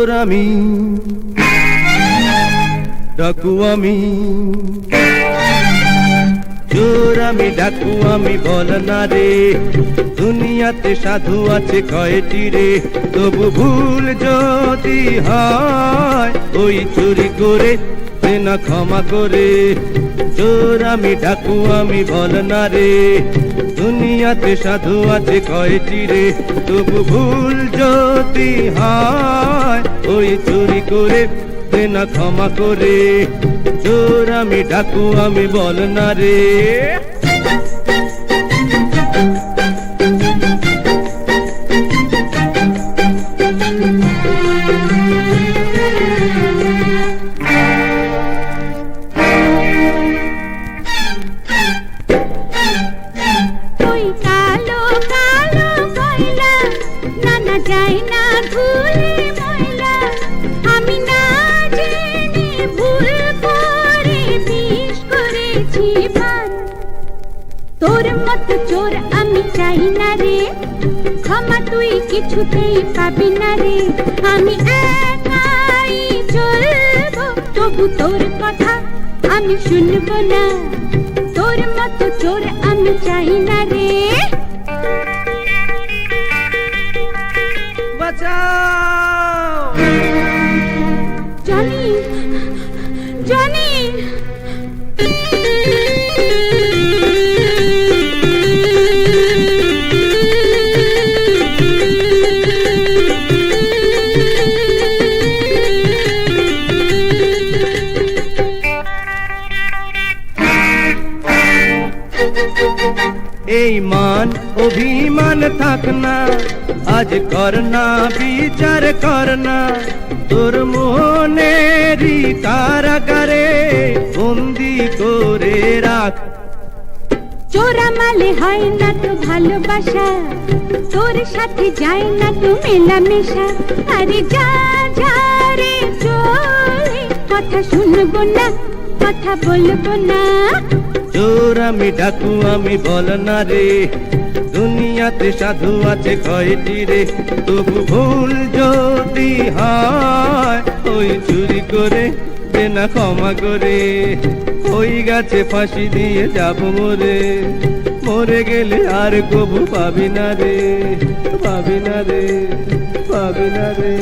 চোর আমি, ডাকু আমি, চোর আমি ডাকু আমি, বল না রে দুনিয়াতে সাধু আছে কয়টি রে। তবু ভুল যদি হয় ওই চুরি করে দে না ক্ষমা করে। চোর আমি ডাকু আমি, বল না রে দুনিয়াতে সাধু আছে কয়টি রে। তবু ভুল যদি হয় ওই চুরি করে দে না ক্ষমা করে। চোর আমি ডাকু আমি, বল না রে। তুই কালো কালো কয়লা, নানা যায় না ধুলে ময়লা। আমি না জেনে ভুল করে বিষ করেছি পান। তোর মতো চোর আমি চাই না রে, ক্ষমা তুই কিছুতেই পাবি না রে। আমি একাই চলবো, তবু তোর কথা আমি শুনবো না। তোর মতো চোর আমি চাই না রে। বাঁচাও জনি, জনি। এই মান অভিমান থাক না, আজ কর না বিচার কর না। তোর মনেরই কারাগারে বন্দি করে রাখ। চোরা মালে হয় না তো ভালোবাসা, তোর সাথে যায় না তো মেলামেশা। আরে যা যা রে চলে, কথা শুনবো না, কথা বলবো না। চোর আমি ডাকু আমি, বল না রে দুনিয়াতে সাধু আছে কয়টি রে। তবু ভুল যদি হয় ওই চুরি করে দে না ক্ষমা করে। ওই গাছে ফাঁসি দিয়ে যাব মরে, মরে গেলে আর কবু পাবি না রে, পাবি না রে, পাবি না রে।